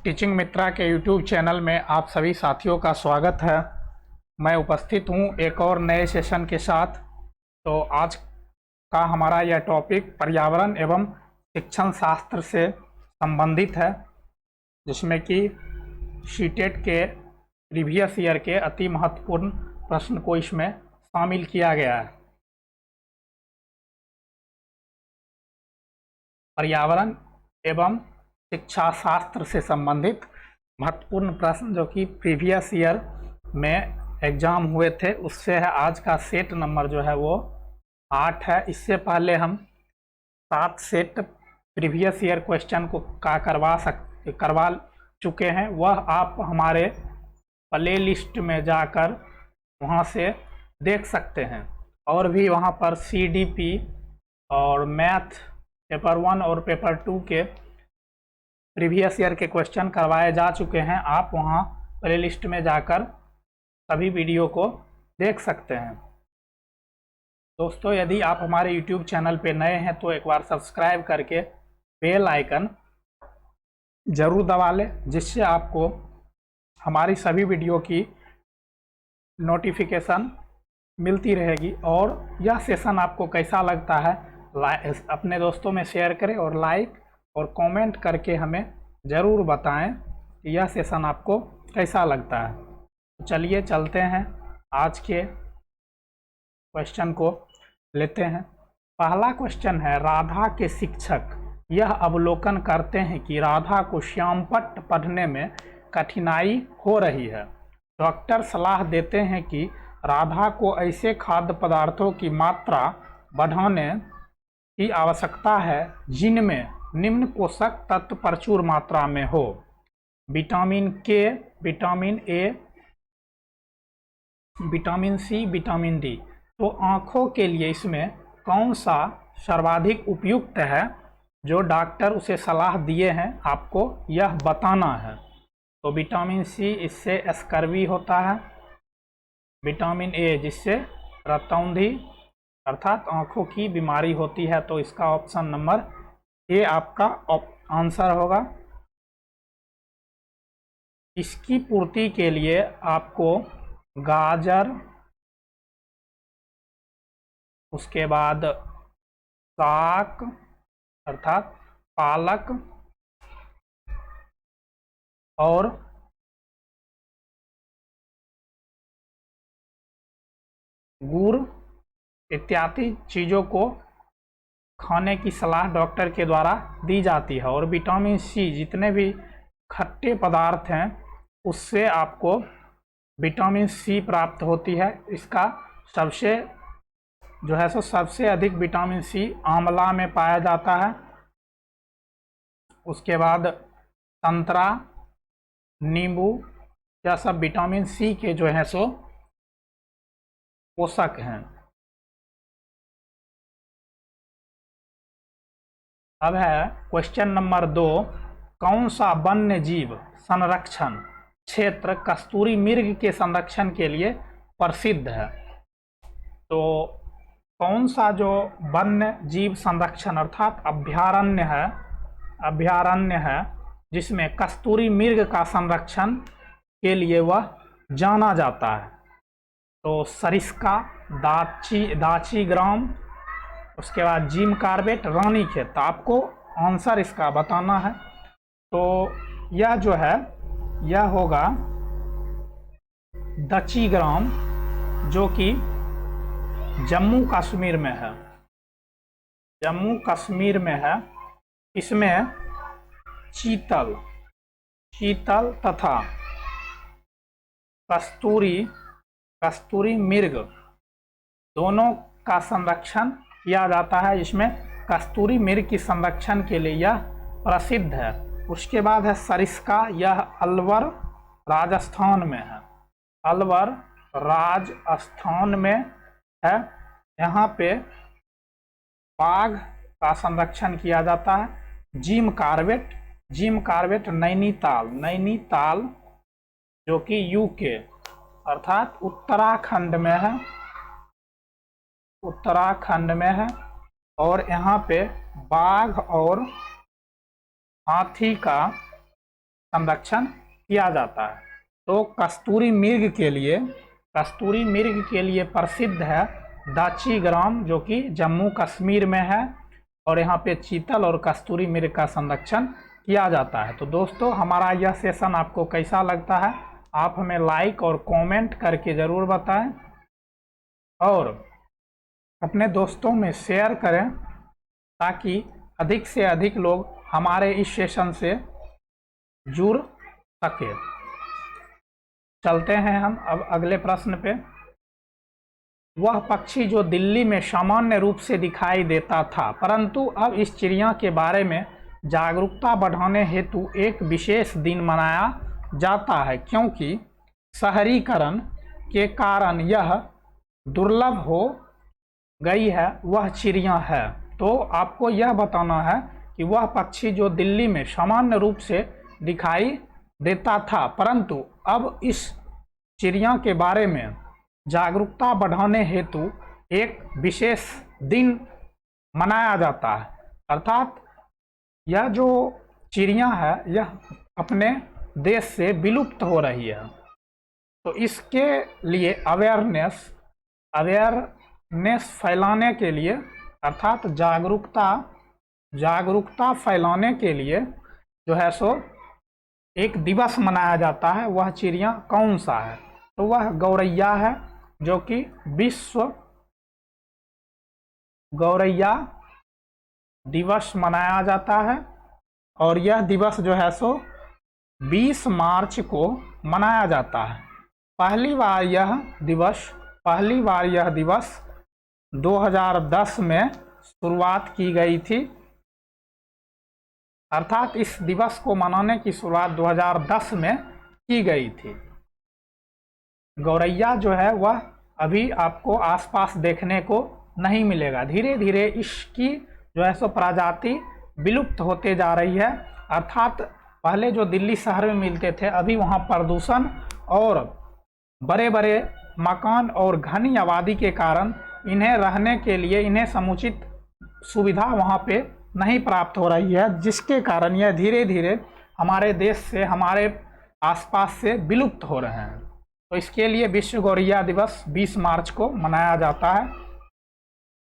Teaching मित्रा के YouTube channel में आप सभी साथियों का स्वागत है। मैं उपस्थित हूं एक और नए सेशन के साथ। तो आज का हमारा यह टॉपिक पर्यावरण एवं शिक्षण शास्त्र से संबंधित है, जिसमें कि सीटेट के प्रीवियस ईयर के अति महत्वपूर्ण प्रश्न को इसमें शामिल किया गया है। पर्यावरण एवं शिक्षा शास्त्र से संबंधित महत्वपूर्ण प्रश्न जो कि प्रीवियस ईयर में एग्जाम हुए थे, उससे है आज का सेट नंबर जो है वो 8 है। इससे पहले हम 7 सेट प्रीवियस ईयर क्वेश्चन को करवा चुके हैं। वह आप हमारे प्ले लिस्ट में जाकर वहां से देख सकते हैं। और भी वहां पर CDP और मैथ पेपर 1 और पेपर 2 के प्रीवियस ईयर के क्वेश्चन करवाए जा चुके हैं। आप वहां प्ले लिस्ट में जाकर सभी वीडियो को देख सकते हैं। दोस्तों, यदि आप हमारे YouTube चैनल पे नए हैं तो एक बार सब्सक्राइब करके बेल आइकन जरूर दबा लें, जिससे आपको हमारी सभी वीडियो की नोटिफिकेशन मिलती रहेगी। और यह सेशन आपको कैसा लगता है अपने दोस्तों में शेयर करें और लाइक और कमेंट करके हमें ज़रूर बताएं कि यह सेशन आपको कैसा लगता है। तो चलिए चलते हैं, आज के क्वेश्चन को लेते हैं। पहला क्वेश्चन है, राधा के शिक्षक यह अवलोकन करते हैं कि राधा को श्यामपट्ट पढ़ने में कठिनाई हो रही है। डॉक्टर सलाह देते हैं कि राधा को ऐसे खाद्य पदार्थों की मात्रा बढ़ाने की आवश्यकता है जिनमें निम्न पोषक तत्व प्रचुर मात्रा में हो: vitamin K, vitamin A, vitamin C, vitamin D. तो आँखों के लिए इसमें कौन सा सर्वाधिक उपयुक्त है? जो डॉक्टर उसे सलाह दिए हैं आपको यह बताना है। तो विटामिन सी, इससे स्कर्वी होता है। विटामिन ए, जिससे रतौंधी अर्थात आँखों की बीमारी होती है। तो इसका ऑप्शन नंबर ए आपका आंसर होगा। इसकी पूर्ति के लिए आपको गाजर, उसके बाद साग अर्थात पालक और गुड़ इत्यादि चीज़ों को खाने की सलाह डॉक्टर के द्वारा दी जाती है। और विटामिन सी, जितने भी खट्टे पदार्थ हैं उससे आपको विटामिन सी प्राप्त होती है। इसका सबसे अधिक विटामिन सी आंवला में पाया जाता है। उसके बाद संतरा, नींबू, यह सब विटामिन सी के जो है सो पोषक हैं। अब है क्वेश्चन नंबर 2, कौन सा वन्य जीव संरक्षण क्षेत्र कस्तूरी मृग के संरक्षण के लिए प्रसिद्ध है? तो कौन सा जो वन्य जीव संरक्षण अर्थात अभयारण्य है जिसमें कस्तूरी मृग का संरक्षण के लिए वह जाना जाता है? तो सरिस्का, दाची ग्राम, उसके बाद जिम कार्बेट, रानीखेत। तो आपको आंसर इसका बताना है। तो यह जो है यह होगा दची ग्राम, जो कि जम्मू कश्मीर में है। जम्मू कश्मीर में है। इसमें चीतल तथा कस्तूरी मृग दोनों का संरक्षण किया जाता है। इसमें कस्तूरी मृग की संरक्षण के लिए यह प्रसिद्ध है। उसके बाद है सरिस्का, यह अलवर राजस्थान में है। अलवर राजस्थान में है। यहाँ पे बाघ का संरक्षण किया जाता है। जिम कार्बेट नैनीताल जो कि यूके अर्थात उत्तराखंड में है। और यहाँ पे बाघ और हाथी का संरक्षण किया जाता है। तो कस्तूरी मृग के लिए प्रसिद्ध है दाची ग्राम, जो कि जम्मू कश्मीर में है, और यहाँ पे चीतल और कस्तूरी मृग का संरक्षण किया जाता है। तो दोस्तों, हमारा यह सेशन आपको कैसा लगता है, आप हमें लाइक और कमेंट करके ज़रूर बताएं, और अपने दोस्तों में शेयर करें ताकि अधिक से अधिक लोग हमारे इस सेशन से जुड़ सके। चलते हैं हम अब अगले प्रश्न पे। वह पक्षी जो दिल्ली में सामान्य रूप से दिखाई देता था, परंतु अब इस चिड़िया के बारे में जागरूकता बढ़ाने हेतु एक विशेष दिन मनाया जाता है, क्योंकि शहरीकरण के कारण यह दुर्लभ हो गई है, वह चिड़िया है। तो आपको यह बताना है कि वह पक्षी जो दिल्ली में सामान्य रूप से दिखाई देता था, परंतु अब इस चिड़िया के बारे में जागरूकता बढ़ाने हेतु एक विशेष दिन मनाया जाता है। अर्थात यह जो चिड़िया है यह अपने देश से विलुप्त हो रही है, तो इसके लिए अवेयरनेस फैलाने के लिए, अर्थात जागरूकता फैलाने के लिए जो है सो एक दिवस मनाया जाता है। वह चिड़िया कौन सा है? तो वह गौरैया है, जो कि विश्व गौरैया दिवस मनाया जाता है, और यह दिवस जो है सो 20 मार्च को मनाया जाता है। पहली बार यह दिवस 2010 में शुरुआत की गई थी, अर्थात इस दिवस को मनाने की शुरुआत 2010 में की गई थी। गौरैया जो है वह अभी आपको आसपास देखने को नहीं मिलेगा, धीरे धीरे इसकी जो है सो प्रजाति विलुप्त होते जा रही है। अर्थात पहले जो दिल्ली शहर में मिलते थे, अभी वहाँ प्रदूषण और बड़े बड़े मकान और घनी आबादी के कारण इन्हें रहने के लिए इन्हें समुचित सुविधा वहाँ पे नहीं प्राप्त हो रही है, जिसके कारण यह धीरे धीरे हमारे देश से, हमारे आसपास से विलुप्त हो रहे हैं। तो इसके लिए विश्व गौरैया दिवस 20 मार्च को मनाया जाता है।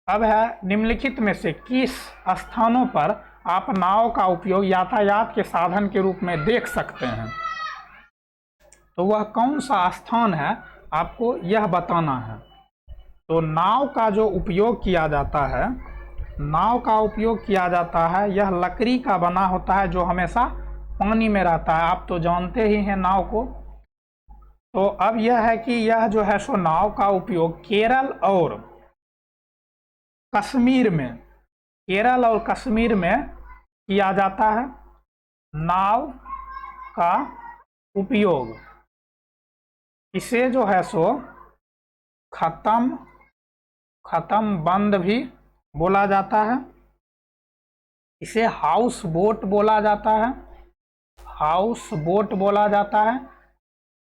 अब है, निम्नलिखित में से किस स्थानों पर आप नाव का उपयोग यातायात के साधन के रूप में देख सकते हैं? तो वह कौन सा स्थान है, आपको यह बताना है। तो नाव का जो उपयोग किया जाता है, यह लकड़ी का बना होता है, जो हमेशा पानी में रहता है। आप तो जानते ही हैं नाव को। तो अब यह है कि यह जो है सो नाव का उपयोग केरल और कश्मीर में किया जाता है। नाव का उपयोग, इसे जो है सो खत्म बंद भी बोला जाता है। इसे हाउस बोट बोला जाता है।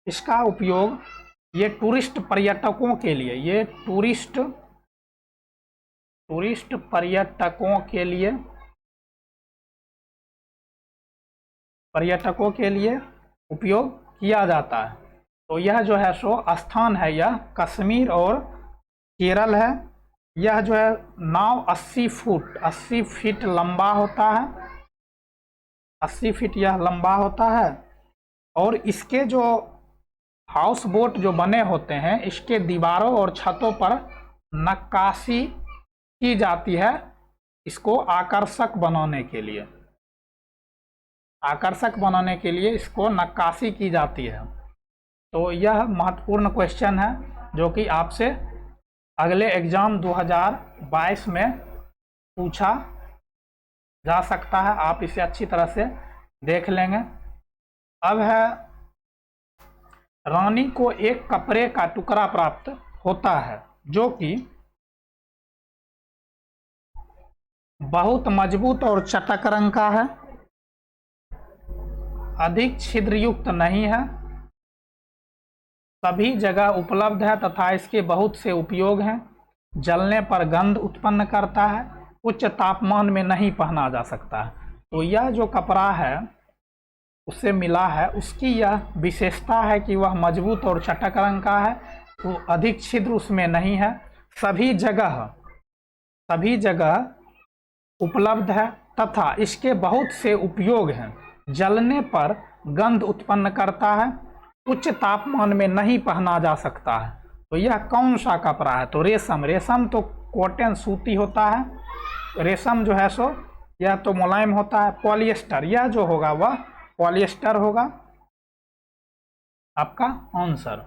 इसका उपयोग ये टूरिस्ट पर्यटकों के लिए उपयोग किया जाता है। तो यह जो है सो स्थान है, यह कश्मीर और केरल है। यह जो है नाव 80 फीट लंबा होता है, 80 फीट यह लंबा होता है। और इसके जो हाउस बोट जो बने होते हैं, इसके दीवारों और छतों पर नक्काशी की जाती है, इसको आकर्षक बनाने के लिए इसको नक्काशी की जाती है। तो यह महत्वपूर्ण क्वेश्चन है जो कि आपसे अगले एग्ज़ाम 2022 में पूछा जा सकता है। आप इसे अच्छी तरह से देख लेंगे। अब है, रानी को एक कपड़े का टुकड़ा प्राप्त होता है जो कि बहुत मजबूत और चटक रंग का है, अधिक छिद्रयुक्त नहीं है, सभी जगह उपलब्ध है तथा इसके बहुत से उपयोग हैं, जलने पर गंध उत्पन्न करता है, उच्च तापमान में नहीं पहना जा सकता है। तो यह जो कपड़ा है उससे मिला है, उसकी यह विशेषता है कि वह मजबूत और चटक रंग का है, तो अधिक छिद्र उसमें नहीं है, सभी जगह उपलब्ध है तथा इसके बहुत से उपयोग हैं। जलने पर गंध उत्पन्न करता है, उच्च तापमान में नहीं पहना जा सकता है। तो यह कौन सा कपड़ा है? तो रेशम तो कॉटन सूती होता है, रेशम जो है सो यह तो मुलायम होता है। पॉलिएस्टर, यह जो होगा वह पॉलिएस्टर होगा आपका आंसर।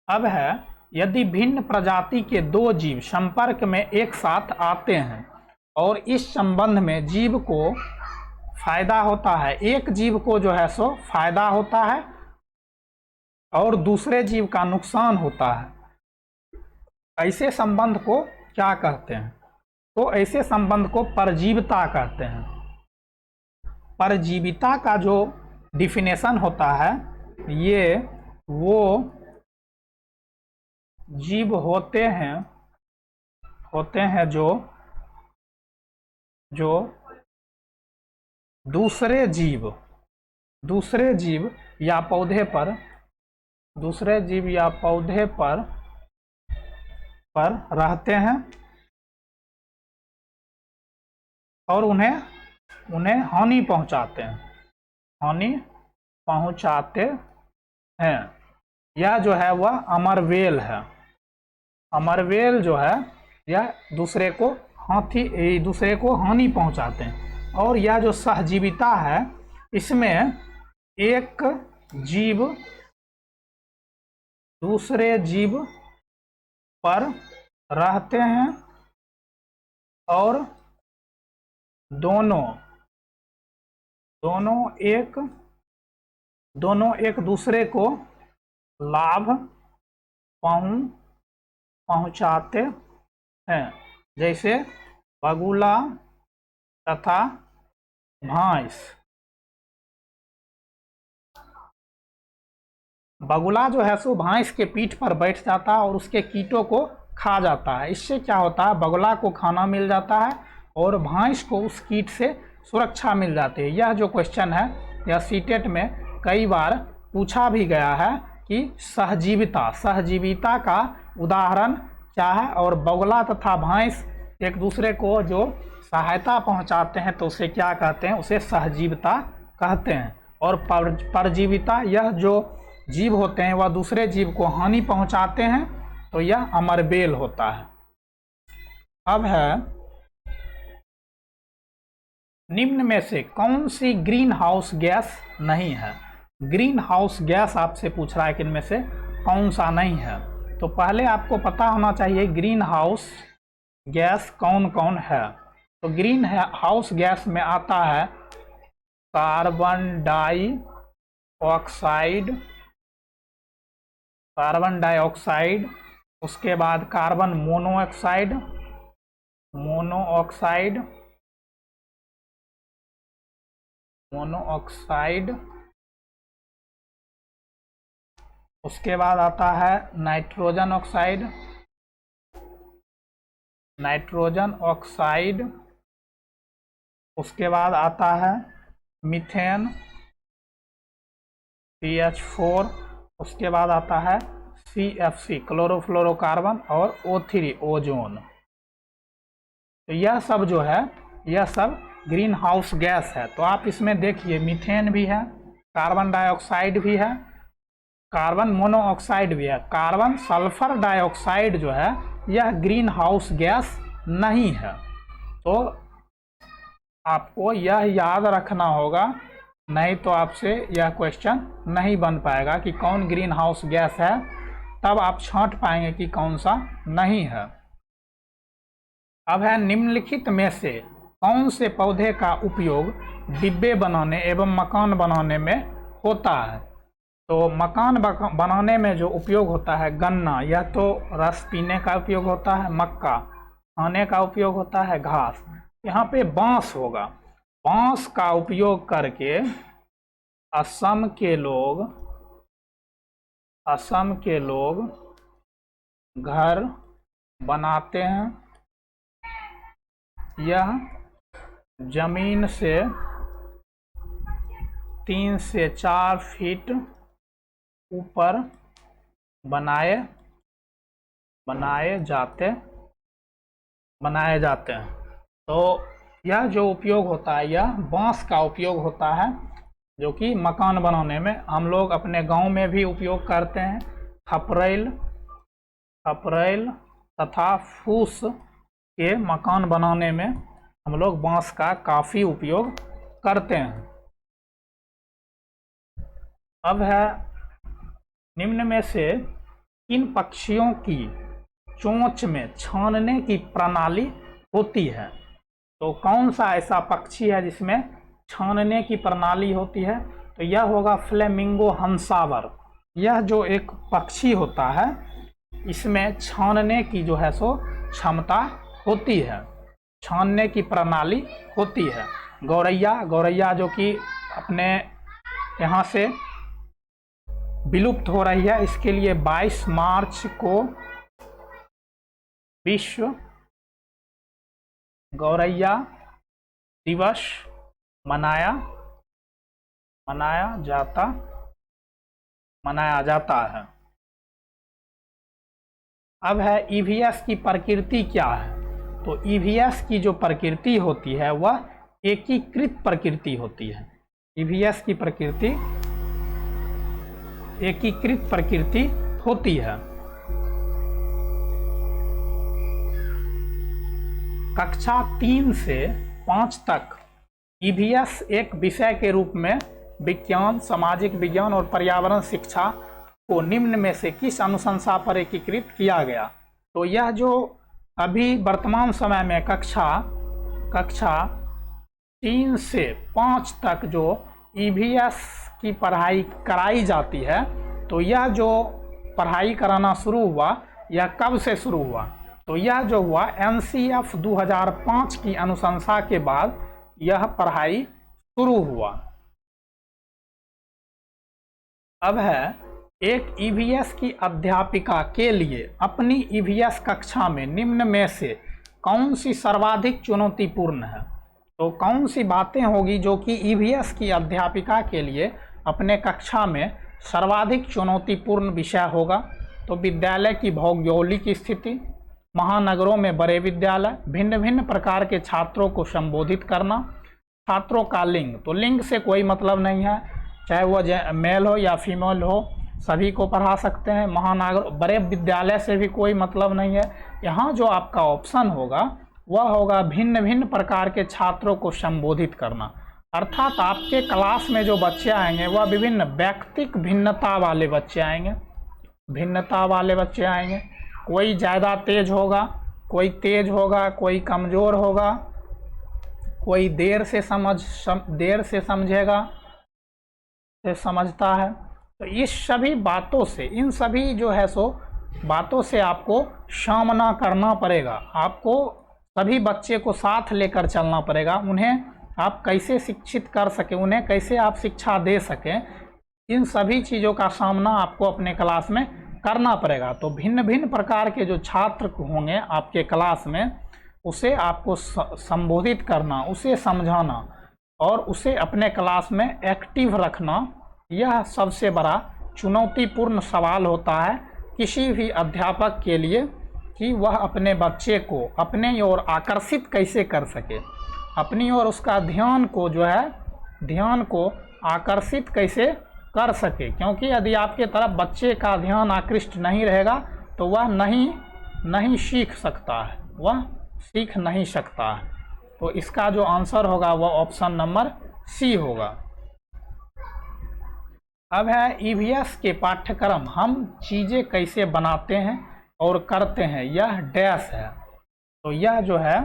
अब है, यदि भिन्न प्रजाति के दो जीव संपर्क में एक साथ आते हैं और इस संबंध में जीव को फायदा होता है, एक जीव को जो है सो फायदा होता है और दूसरे जीव का नुकसान होता है, ऐसे संबंध को क्या कहते हैं? तो ऐसे संबंध को परजीविता कहते हैं। परजीविता का जो डिफिनेशन होता है, ये वो जीव होते हैं जो दूसरे जीव या पौधे पर रहते हैं और उन्हें हानि पहुंचाते हैं। यह जो है वह अमरवेल है। अमरवेल जो है यह दूसरे को हानि पहुंचाते हैं। और यह जो सहजीविता है, इसमें एक जीव दूसरे जीव पर रहते हैं और दोनों एक दूसरे को लाभ पहुंचाते हैं, जैसे बगुला तथा भैंस। बगुला जो है सो भैंस के पीठ पर बैठ जाता है और उसके कीटों को खा जाता है। इससे क्या होता है? बगुला को खाना मिल जाता है और भैंस को उस कीट से सुरक्षा मिल जाती है। यह जो क्वेश्चन है यह सीटेट में कई बार पूछा भी गया है कि सहजीविता का उदाहरण क्या है, और बगुला तथा भैंस एक दूसरे को जो सहायता पहुंचाते हैं तो उसे क्या कहते हैं? उसे सहजीविता कहते हैं। और परजीविता, यह जो जीव होते हैं वह दूसरे जीव को हानि पहुंचाते हैं, तो यह अमरबेल होता है। अब है, निम्न में से कौन सी ग्रीन हाउस गैस नहीं है? ग्रीन हाउस गैस आपसे पूछ रहा है कि इनमें से कौन सा नहीं है। तो पहले आपको पता होना चाहिए ग्रीन हाउस गैस कौन कौन है। तो ग्रीन हाउस गैस में आता है कार्बन डाइऑक्साइड, उसके बाद कार्बन मोनोऑक्साइड, उसके बाद आता है नाइट्रोजन ऑक्साइड, उसके बाद आता है मीथेन CH4, उसके बाद आता है CFC क्लोरोफ्लोरोकार्बन और O3 ओजोन। तो यह सब जो है यह सब ग्रीन हाउस गैस है। तो आप इसमें देखिए मीथेन भी है, कार्बन डाइऑक्साइड भी है, कार्बन मोनोऑक्साइड भी है। कार्बन सल्फर डाइऑक्साइड जो है यह ग्रीन हाउस गैस नहीं है। तो आपको यह याद रखना होगा, नहीं तो आपसे यह क्वेश्चन नहीं बन पाएगा कि कौन ग्रीन हाउस गैस है, तब आप छांट पाएंगे कि कौन सा नहीं है। अब है, निम्नलिखित में से कौन से पौधे का उपयोग डिब्बे बनाने एवं मकान बनाने में होता है? तो मकान बनाने में जो उपयोग होता है, गन्ना, यह तो रस पीने का उपयोग होता है, मक्का खाने का उपयोग होता है, घास। यहाँ पे बांस होगा। बांस का उपयोग करके असम के लोग घर बनाते हैं। यह जमीन से 3 से 4 फीट ऊपर बनाए जाते हैं। तो यह जो उपयोग होता है, यह बांस का उपयोग होता है, जो कि मकान बनाने में हम लोग अपने गांव में भी उपयोग करते हैं। खपरेल तथा फूस के मकान बनाने में हम लोग बांस का काफ़ी उपयोग करते हैं। अब है, निम्न में से किन पक्षियों की चोंच में छानने की प्रणाली होती है? तो कौन सा ऐसा पक्षी है जिसमें छानने की प्रणाली होती है? तो यह होगा फ्लेमिंगो हंसावर। यह जो एक पक्षी होता है, इसमें छानने की जो है सो क्षमता होती है, छानने की प्रणाली होती है। गौरैया जो कि अपने यहाँ से विलुप्त हो रही है, इसके लिए 22 मार्च को विश्व गौरैया दिवस मनाया जाता है। अब है ईवीएस की प्रकृति क्या है? तो ईवीएस की जो प्रकृति होती है वह एकीकृत प्रकृति होती है। ईवीएस की प्रकृति एकीकृत प्रकृति होती है। कक्षा 3 से 5 तक ईवीएस एक विषय के रूप में विज्ञान, सामाजिक विज्ञान और पर्यावरण शिक्षा को निम्न में से किस अनुशंसा पर एकीकृत किया गया? तो यह जो अभी वर्तमान समय में कक्षा 3 से 5 तक जो ईवीएस की पढ़ाई कराई जाती है, तो यह जो पढ़ाई कराना शुरू हुआ, यह कब से शुरू हुआ? तो यह जो हुआ एनसीएफ 2005 की अनुशंसा के बाद यह पढ़ाई शुरू हुआ। अब है, एक ईवीएस की अध्यापिका के लिए अपनी ईवीएस कक्षा में निम्न में से कौन सी सर्वाधिक चुनौतीपूर्ण है? तो कौन सी बातें होगी जो कि ईवीएस की अध्यापिका के लिए अपने कक्षा में सर्वाधिक चुनौतीपूर्ण विषय होगा? तो विद्यालय की भौगोलिक स्थिति, महानगरों में बड़े विद्यालय, भिन्न भिन्न प्रकार के छात्रों को संबोधित करना, छात्रों का लिंग। तो लिंग से कोई मतलब नहीं है, चाहे वह मेल हो या फीमेल हो, सभी को पढ़ा सकते हैं। महानगर, बड़े विद्यालय से भी कोई मतलब नहीं है। यहाँ जो आपका ऑप्शन होगा वह होगा भिन्न भिन्न प्रकार के छात्रों को संबोधित करना, अर्थात आपके क्लास में जो बच्चे आएंगे वह विभिन्न व्यक्तिक भिन्नता वाले बच्चे आएंगे। कोई ज़्यादा तेज होगा, कोई कमज़ोर होगा, कोई देर से समझेगा, से समझता है। तो इस सभी बातों से, इन सभी जो है सो बातों से आपको सामना करना पड़ेगा। आपको सभी बच्चे को साथ लेकर चलना पड़ेगा। उन्हें आप कैसे शिक्षित कर सकें, उन्हें कैसे आप शिक्षा दे सकें, इन सभी चीज़ों का सामना आपको अपने क्लास में करना पड़ेगा। तो भिन्न भिन्न प्रकार के जो छात्र होंगे आपके क्लास में, उसे आपको संबोधित करना, उसे समझाना और उसे अपने क्लास में एक्टिव रखना, यह सबसे बड़ा चुनौतीपूर्ण सवाल होता है किसी भी अध्यापक के लिए, कि वह अपने बच्चे को अपने ओर आकर्षित कैसे कर सके, अपनी ओर उसका ध्यान को आकर्षित कैसे कर सके। क्योंकि यदि आपके तरफ बच्चे का ध्यान आकृष्ट नहीं रहेगा तो वह नहीं सीख सकता है, तो इसका जो आंसर होगा वह ऑप्शन नंबर सी होगा। अब है ईवीएस के पाठ्यक्रम हम चीज़ें कैसे बनाते हैं और करते हैं, यह डैश है। तो यह जो है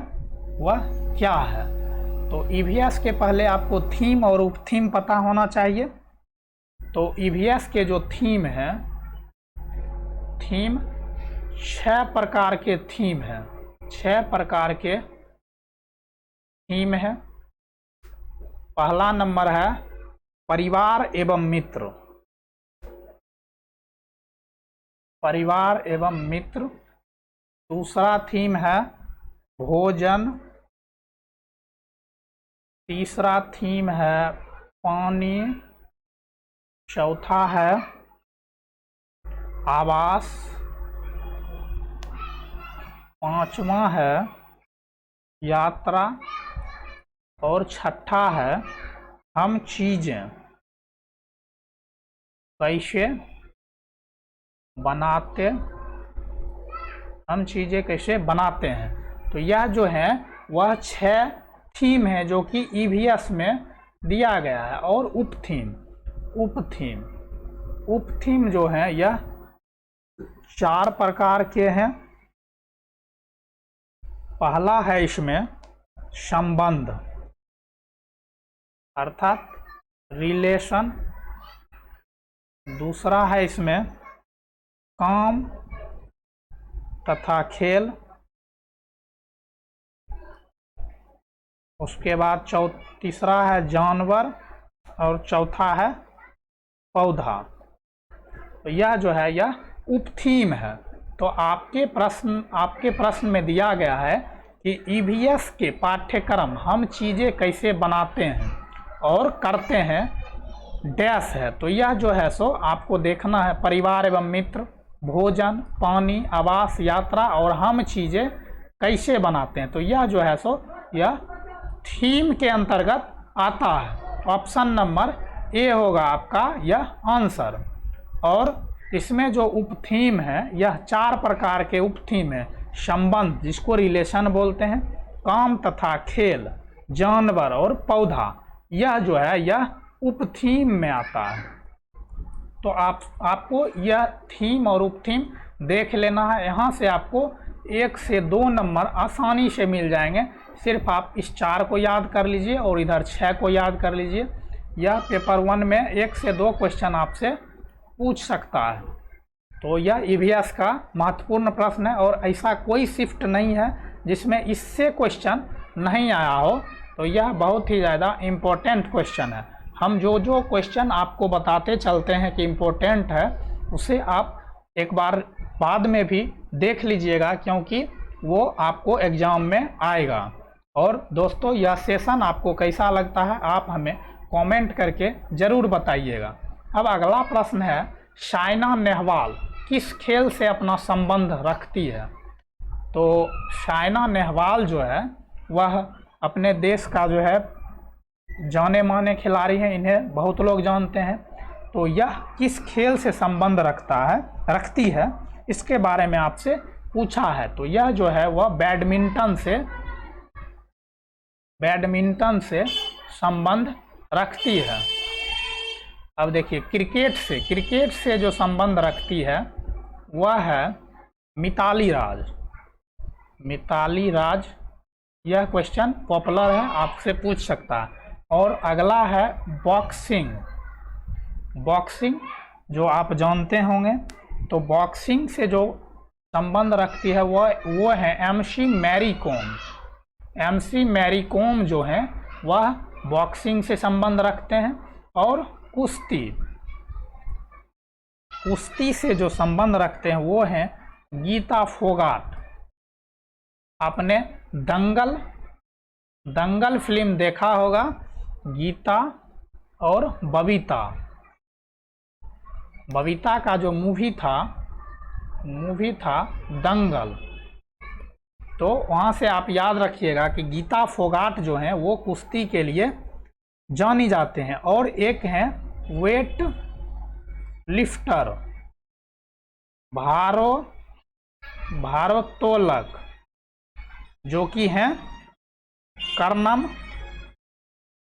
वह क्या है? तो ईवीएस के पहले आपको थीम और उप थीम पता होना चाहिए। तो ईवीएस के जो थीम है, 6 प्रकार के थीम है, 6 प्रकार के थीम है। पहला नंबर है परिवार एवं मित्र। दूसरा थीम है भोजन। तीसरा थीम है पानी चौथा है आवास, पांचवा है यात्रा और छठा है हम चीजें कैसे बनाते, हम चीजें कैसे बनाते हैं। तो यह जो है वह 6 थीम है जो कि ईवीएस में दिया गया है। और उप थीम जो है यह 4 प्रकार के हैं। पहला है इसमें संबंध अर्थात रिलेशन, दूसरा है इसमें काम तथा खेल, उसके बाद तीसरा है जानवर और चौथा है पौधा। तो यह जो है यह उप थीम है। तो आपके प्रश्न में दिया गया है कि ईवीएस के पाठ्यक्रम हम चीज़ें कैसे बनाते हैं और करते हैं डैश है। तो यह जो है सो आपको देखना है परिवार एवं मित्र, भोजन, पानी, आवास, यात्रा और हम चीज़ें कैसे बनाते हैं। तो यह जो है सो यह थीम के अंतर्गत आता है। ऑप्शन नंबर ए होगा आपका यह आंसर। और इसमें जो उप थीम है यह 4 प्रकार के उप थीम है। संबंध जिसको रिलेशन बोलते हैं, काम तथा खेल, जानवर और पौधा, यह जो है यह उप थीम में आता है। तो आपको यह थीम और उप थीम देख लेना है। यहाँ से आपको 1 से 2 नंबर आसानी से मिल जाएंगे। सिर्फ आप इस 4 को याद कर लीजिए और इधर 6 को याद कर लीजिए। यह पेपर 1 में 1 से 2 क्वेश्चन आपसे पूछ सकता है। तो यह ईवीएस का महत्वपूर्ण प्रश्न है और ऐसा कोई शिफ्ट नहीं है जिसमें इससे क्वेश्चन नहीं आया हो। तो यह बहुत ही ज़्यादा इम्पोर्टेंट क्वेश्चन है। हम जो क्वेश्चन आपको बताते चलते हैं कि इम्पोर्टेंट है, उसे आप एक बार बाद में भी देख लीजिएगा क्योंकि वो आपको एग्ज़ाम में आएगा। और दोस्तों यह सेशन आपको कैसा लगता है आप हमें कमेंट करके ज़रूर बताइएगा। अब अगला प्रश्न है साइना नेहवाल किस खेल से अपना संबंध रखती है। तो साइना नेहवाल जो है वह अपने देश का जो है जाने माने खिलाड़ी हैं, इन्हें बहुत लोग जानते हैं। तो यह किस खेल से संबंध रखती है इसके बारे में आपसे पूछा है। तो यह जो है वह बैडमिंटन से संबंध रखती है। अब देखिए क्रिकेट से जो संबंध रखती है वह है मिताली राज। यह क्वेश्चन पॉपुलर है, आपसे पूछ सकता है। और अगला है बॉक्सिंग जो आप जानते होंगे। तो बॉक्सिंग से जो संबंध रखती है वो है एमसी मैरी कॉम जो है वह बॉक्सिंग से संबंध रखते हैं। और कुश्ती से जो संबंध रखते हैं वो हैं गीता फोगाट। आपने दंगल फिल्म देखा होगा, गीता और बबीता का जो मूवी था दंगल। तो वहाँ से आप याद रखिएगा कि गीता फोगाट जो हैं वो कुश्ती के लिए जानी जाते हैं। और एक हैं वेट लिफ्टर भारोत्तोलक जो कि हैं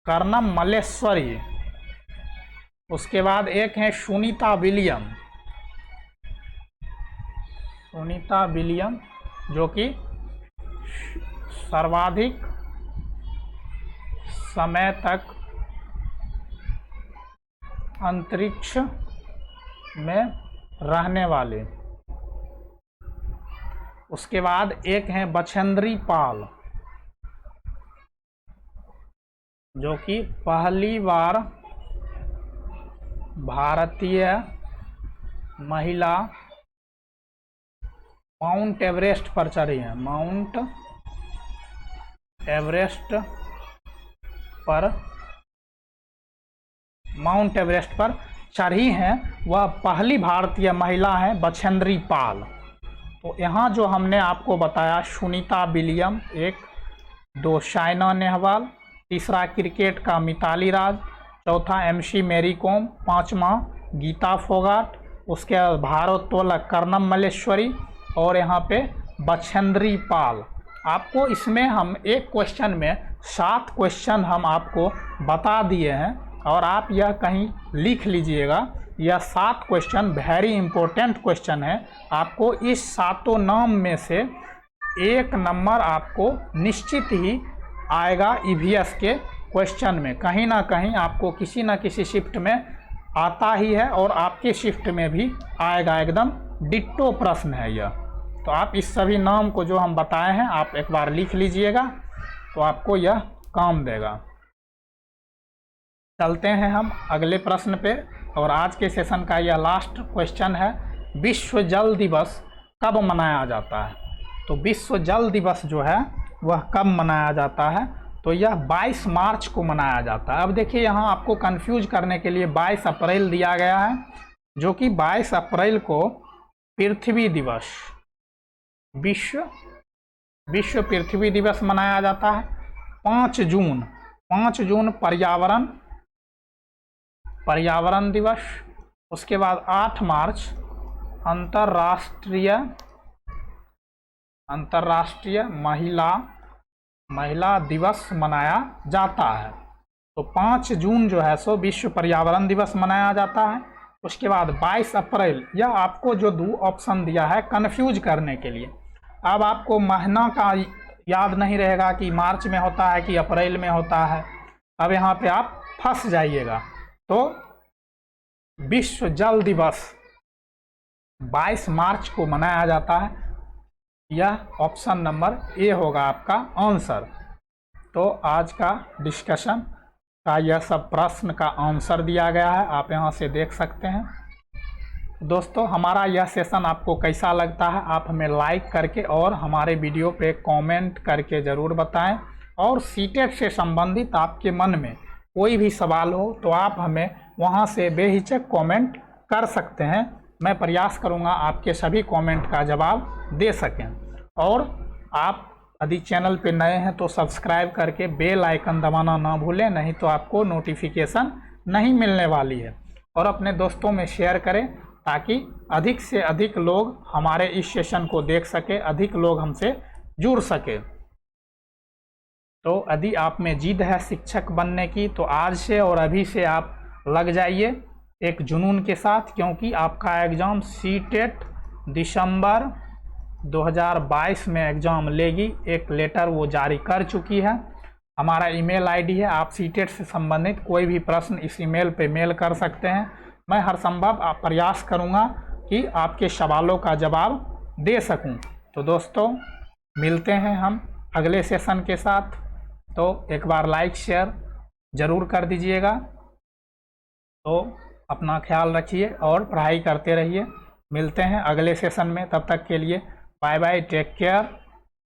कर्णम मल्लेश्वरी। उसके बाद एक है सुनीता विलियम जो कि सर्वाधिक समय तक अंतरिक्ष में रहने वाले। उसके बाद एक है बछेंद्री पाल जो कि पहली बार भारतीय महिला माउंट एवरेस्ट पर चढ़ी हैं। माउंट एवरेस्ट पर चढ़ी हैं वह पहली भारतीय महिला हैं बछेंद्री पाल। तो यहाँ जो हमने आपको बताया सुनीता विलियम, एक, 2 साइना नेहवाल, तीसरा क्रिकेट का मिताली राज, चौथा MC मेरी कॉम, 5वां गीता फोगाट, उसके बाद भारोत्तोलक कर्णम मल्लेश्वरी और यहाँ पे बछेंद्री पाल। आपको इसमें हम एक क्वेश्चन में 7 क्वेश्चन हम आपको बता दिए हैं और आप यह कहीं लिख लीजिएगा। यह 7 क्वेश्चन वेरी इंपॉर्टेंट क्वेश्चन है। आपको इस 7 नाम में से एक नंबर आपको निश्चित ही आएगा EVS के क्वेश्चन में। कहीं ना कहीं आपको किसी न किसी शिफ्ट में आता ही है और आपके शिफ्ट में भी आएगा। एकदम डिट्टो प्रश्न है यह। तो आप इस सभी नाम को जो हम बताए हैं आप एक बार लिख लीजिएगा तो आपको यह काम देगा। चलते हैं हम अगले प्रश्न पे और आज के सेशन का यह लास्ट क्वेश्चन है, विश्व जल दिवस कब मनाया जाता है? तो विश्व जल दिवस जो है वह कब मनाया जाता है? तो यह 22 मार्च को मनाया जाता है। अब देखिए यहाँ आपको कंफ्यूज करने के लिए 22 अप्रैल दिया गया है, जो कि 22 अप्रैल को पृथ्वी दिवस, विश्व पृथ्वी दिवस मनाया जाता है। 5 जून पर्यावरण दिवस। उसके बाद 8 मार्च अंतर्राष्ट्रीय महिला दिवस मनाया जाता है। तो 5 जून जो है सो विश्व पर्यावरण दिवस मनाया जाता है। उसके बाद 22 अप्रैल, यह आपको जो 2 ऑप्शन दिया है कन्फ्यूज करने के लिए। अब आपको महीना का याद नहीं रहेगा कि मार्च में होता है कि अप्रैल में होता है। अब यहाँ पे आप फंस जाइएगा। तो विश्व जल दिवस 22 मार्च को मनाया जाता है। यह ऑप्शन नंबर ए होगा आपका आंसर। तो आज का डिस्कशन का यह सब प्रश्न का आंसर दिया गया है, आप यहाँ से देख सकते हैं। दोस्तों हमारा यह सेशन आपको कैसा लगता है आप हमें लाइक करके और हमारे वीडियो पे कमेंट करके ज़रूर बताएं। और सीटेट से संबंधित आपके मन में कोई भी सवाल हो तो आप हमें वहां से बेहिचक कमेंट कर सकते हैं। मैं प्रयास करूंगा आपके सभी कमेंट का जवाब दे सकें। और आप यदि चैनल पे नए हैं तो सब्सक्राइब करके बेल आइकन दबाना ना भूलें, नहीं तो आपको नोटिफिकेशन नहीं मिलने वाली है। और अपने दोस्तों में शेयर करें ताकि अधिक से अधिक लोग हमारे इस सेशन को देख सके, अधिक लोग हमसे जुड़ सके। तो यदि आप में जिद है शिक्षक बनने की तो आज से और अभी से आप लग जाइए एक जुनून के साथ, क्योंकि आपका एग्ज़ाम सीटेट दिसंबर 2022 में एग्ज़ाम लेगी। एक लेटर वो जारी कर चुकी है। हमारा ईमेल आईडी है, आप सीटेट से संबंधित कोई भी प्रश्न इस ईमेल पे मेल कर सकते हैं। मैं हर संभव प्रयास करूंगा कि आपके सवालों का जवाब दे सकूं। तो दोस्तों मिलते हैं हम अगले सेशन के साथ। तो एक बार लाइक शेयर ज़रूर कर दीजिएगा। तो अपना ख्याल रखिए और पढ़ाई करते रहिए। मिलते हैं अगले सेशन में, तब तक के लिए बाय बाय, टेक केयर।